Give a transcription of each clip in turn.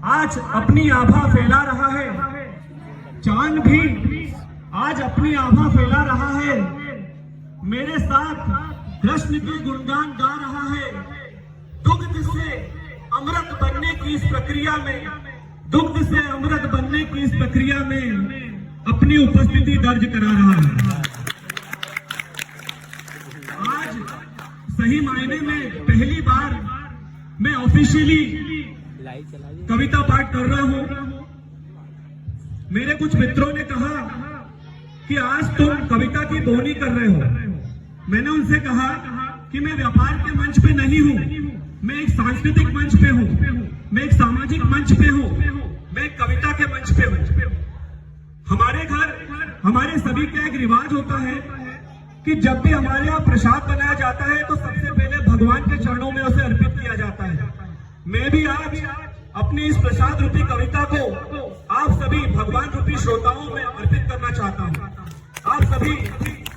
आज अपनी आभा फैला रहा है, चांद भी आज अपनी आभा फैला रहा है। मेरे साथ कृष्ण के गुणगान गा रहा है। दुग्ध से अमृत बनने की इस प्रक्रिया में, दुग्ध से अमृत बनने की इस प्रक्रिया में अपनी उपस्थिति दर्ज करा रहा है। आज सही मायने में पहली बार मैं ऑफिशियली कविता पाठ कर रहा हूं। मेरे कुछ मित्रों ने कहा कि आज तुम कविता की बोनी कर रहे हो। मैंने उनसे कहा कि मैं व्यापार के मंच पे नहीं हूं, मैं एक सांस्कृतिक मंच पे हूं, मैं एक सामाजिक मंच पे हूं, मैं एक कविता के मंच पे हूं। हमारे घर हमारे सभी का एक रिवाज होता है कि जब भी हमारे यहाँ प्रसाद बनाया जाता है तो सबसे पहले भगवान के चरणों में उसे अर्पित किया जाता है। मैं भी आज अपनी इस प्रसाद रूपी कविता को आप सभी भगवान रूपी श्रोताओं में अर्पित करना चाहता हूं। आप सभी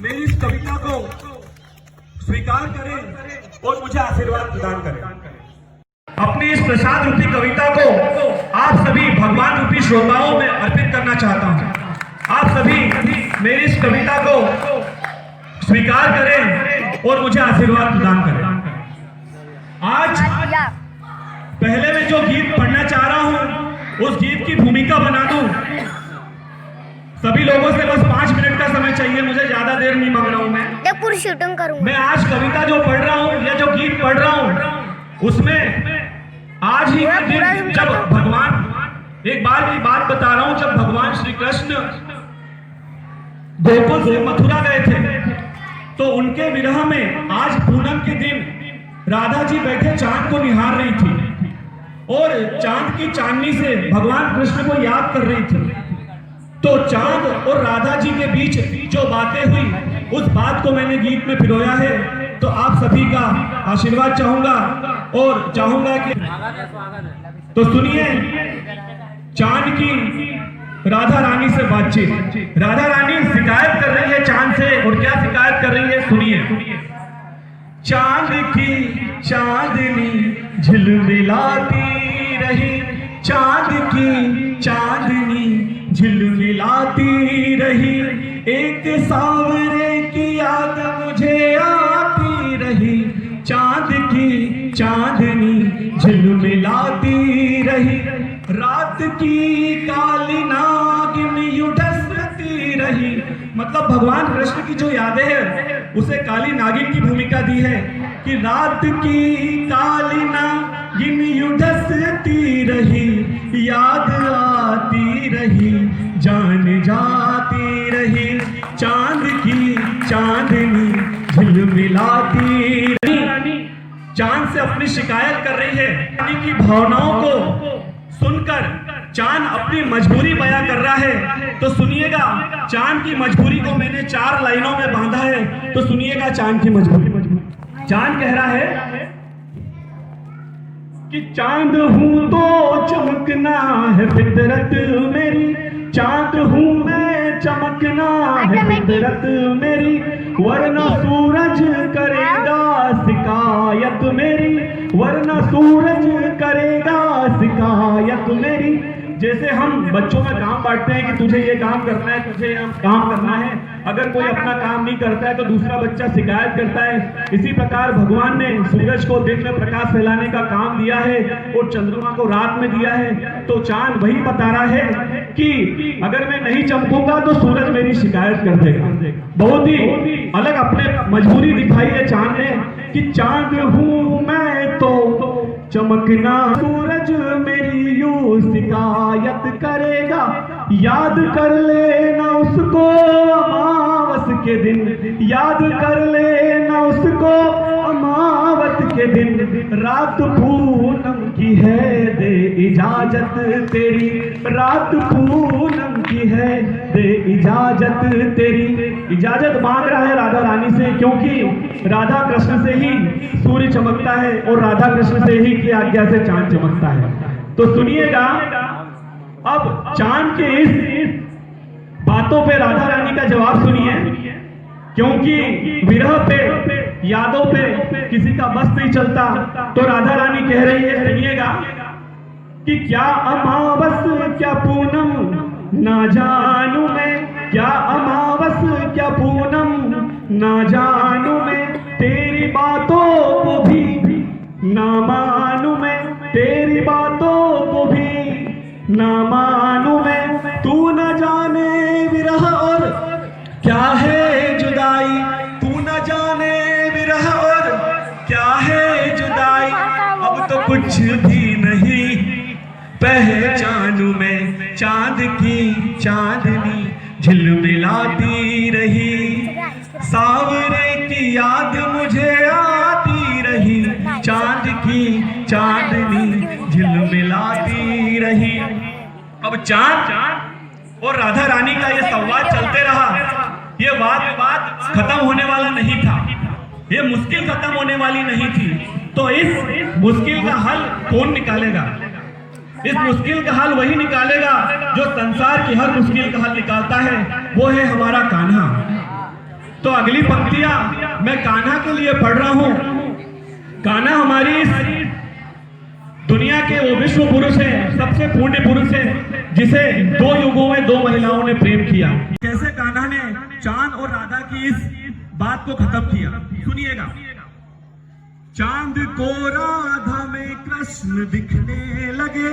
मेरी इस कविता को स्वीकार करें और मुझे आशीर्वाद प्रदान करें। अपनी इस प्रसाद रूपी कविता को आप सभी भगवान रूपी श्रोताओं में अर्पित करना चाहता हूं। आप सभी मेरी इस कविता को स्वीकार करें और मुझे आशीर्वाद प्रदान करें। आज पहले मैं जो गीत पढ़ना चाह रहा हूं उस गीत की भूमिका बना दूं। सभी लोगों से बस 5 मिनट का समय चाहिए, मुझे ज्यादा देर नहीं मांग रहा हूं। मैं पूरी शूटिंग करूंगा। मैं आज कविता जो पढ़ रहा हूं या जो गीत पढ़ रहा हूं उसमें आज ही के दिन जब भगवान, एक बार की बात बता रहा हूं, जब भगवान श्री कृष्ण गोकुल से मथुरा गए थे तो उनके विरह में आज पूनम के दिन राधा जी बैठे चांद को निहार रही थी और चांद की चांदनी से भगवान कृष्ण को याद कर रही थी। तो चांद और राधा जी के बीच जो बातें हुई उस बात को मैंने गीत में पिरोया है। तो आप सभी का आशीर्वाद चाहूंगा और चाहूंगा कि तो सुनिए चांद की राधा रानी से बातचीत। राधा रानी शिकायत कर रही है चांद से, और क्या शिकायत कर रही है सुनिए। चांद की चांदनी झिलमिलाती रही, चांद की चांदनी झिलमिलाती रही, एक सावरे की याद मुझे आती रही। चांद की चांदनी झिलमिलाती रही, रात की काली नागिन युढ़सती रही। मतलब भगवान कृष्ण की जो यादें हैं उसे काली नागिन की भूमिका दी है कि रात की काली नागिन युढ़सती रही, याद आती रही, जान जाती रही, चांद की चांदनी झिलमिलाती रही। चांद से अपनी शिकायत कर रही है, रानी की भावनाओं को सुनकर चांद अपनी मजबूरी बयां कर रहा है। तो सुनिएगा, चांद की मजबूरी को मैंने 4 लाइनों में बांधा है। तो सुनिएगा चांद की मजबूरी। चांद कह रहा है कि चांद हूं तो चमकना है फितरत मेरी, चांद हूं मैं चमकना है फितरत मेरी, वरना सूरज करेगा शिकायत मेरी, वरना सूरज करेगा शिकायत मेरी। जैसे हम बच्चों में काम बांटते हैं कि तुझे ये काम करना है, तुझे ये काम करना है, अगर कोई अपना काम नहीं करता है तो दूसरा बच्चा शिकायत करता है। इसी प्रकार भगवान ने सूरज को दिन में प्रकाश फैलाने का काम दिया है और चंद्रमा को रात में दिया है। तो चांद वही बता रहा है कि अगर मैं नहीं चमकूंगा तो सूरज मेरी शिकायत कर देगा। बहुत ही अलग अपने मजबूरी दिखाई है चांद ने कि चांद हूं मैं तो चमकना, सूरज मेरी यूं शिकायत करेगा, याद कर लेना उसको अमावस के दिन, याद कर लेना उसको अमावस के दिन, रात पूनम की है दे इजाजत तेरी, रात पूनम की है दे इजाजत तेरी। इजाजत मांग रहा है राधा रानी से, क्योंकि राधा कृष्ण से ही सूर्य चमकता है और राधा कृष्ण से ही की आज्ञा से चांद चमकता है। तो सुनिएगा, अब चांद के इस बातों पे राधा रानी का जवाब सुनिए, क्योंकि विरह पे, यादों पे किसी का बस नहीं चलता। तो राधा रानी कह रही है, सुनिएगा कि क्या अमावस क्या पूनम ना जानू मैं, क्या अमावस क्या पूनम ना जानू मैं, तेरी बातों को भी ना मानू मैं, तेरी बातों को भी ना मानू मैं, तू न जाने विरह और क्या है जुदाई, तू न जाने विरह और क्या है जुदाई, अब तो कुछ भी नहीं पहचानू मैं, चांद की चांदनी झिलमिलाती रही, सावरे की याद मुझे आती रही, चांद की चांदनी झिलमिलाती रही। अब चांद और राधा रानी का ये संवाद चलते रहा, ये वाद विवाद खत्म होने वाला नहीं था, ये मुश्किल खत्म होने वाली नहीं थी। तो इस मुश्किल का हल कौन निकालेगा? इस मुश्किल का हल वही निकालेगा जो संसार की हर मुश्किल का हल निकालता है, वो है हमारा कान्हा। तो अगली पंक्तियां मैं कान्हा के लिए पढ़ रहा हूं। कान्हा हमारी इस दुनिया के वो विश्व पुरुष है, सबसे पुण्य पुरुष है, जिसे 2 युगों में 2 महिलाओं ने प्रेम किया। कैसे कान्हा ने चांद और राधा की इस बात को खत्म किया, सुनिएगा। चांद को राधा में कृष्ण दिखने लगे,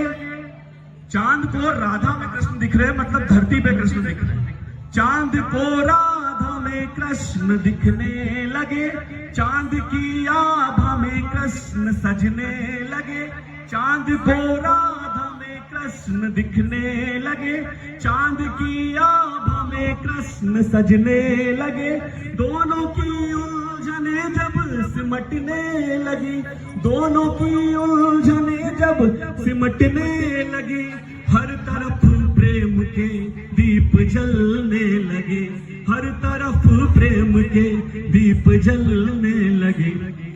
चांद को राधा में कृष्ण दिख रहे, मतलब धरती पे कृष्ण दिख रहे। चांद को राधा में कृष्ण दिखने लगे, चांद की आभा में कृष्ण सजने लगे, चांद को राधा में कृष्ण दिखने लगे, चांद की आभा में कृष्ण सजने लगे, दोनों की उलझने जब सिमटने लगी, दोनों की उलझने जब सिमटने लगी, हर तरफ प्रेम के दीप जलने लगे, हर तरफ प्रेम के दीप जलने लगे,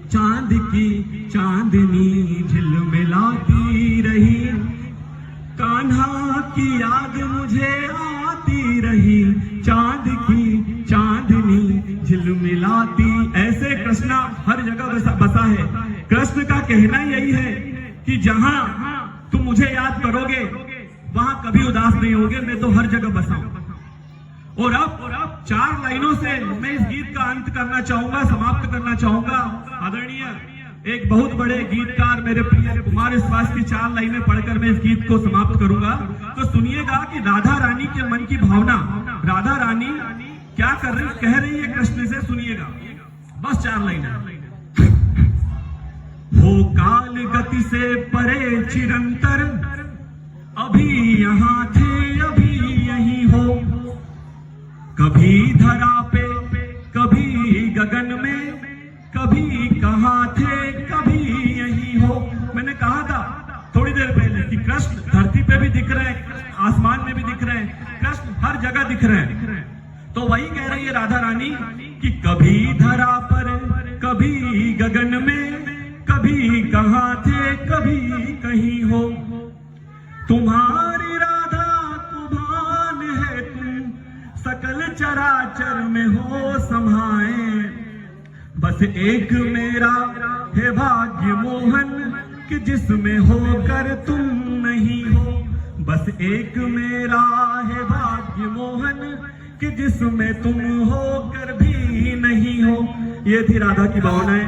चांद की चांदनी झिलमिलाती रही, कान्हा की याद मुझे आती रही, चांद की चांदनी झिलमिलाती। ऐसे कृष्णा हर जगह बसा है। कृष्ण का कहना यही है कि जहां तुम मुझे याद करोगे वहां कभी उदास नहीं होगे, मैं तो हर जगह बसा हूं। और अब 4 लाइनों से मैं इस गीत का अंत करना चाहूंगा, समाप्त करना चाहूंगा। आदरणीय एक बहुत बड़े गीतकार मेरे प्रिय कुमार विश्वास की 4 लाइनें पढ़कर मैं इस गीत को समाप्त करूंगा। तो सुनिएगा कि राधा रानी के मन की भावना, राधा रानी क्या कह रही है कृष्ण से, सुनिएगा। बस 4 लाइनें। हो काल गति से परे चिरंतर, अभी यहाँ थे अभी यही हो, कभी धरा पे कभी गगन में, कभी कहाँ थे कभी यही हो। मैंने कहा था थोड़ी देर पहले कि कृष्ण धरती पे भी दिख रहे हैं, आसमान में भी दिख रहे हैं, कृष्ण हर जगह दिख रहे हैं। तो वही कह रही है राधा रानी कि कभी धरा पर कभी गगन में, कभी कहाँ थे कभी कहीं हो, तुम्हारी राधा को भान है, तुम सकल चराचर में हो समाये, बस एक मेरा है भाग्य मोहन कि जिसमें होकर तुम नहीं हो, बस एक मेरा है भाग्य मोहन कि जिसमें तुम होकर भी नहीं हो। ये थी राधा की भावनाएं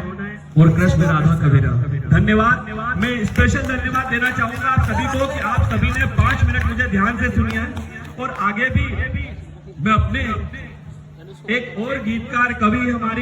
और कृष्ण राधा का विरह। धन्यवाद। मैं स्पेशल धन्यवाद देना चाहूंगा आप सभी को कि आप सभी ने 5 मिनट मुझे ध्यान से सुनी है। और आगे भी मैं अपने एक और गीतकार कवि हमारी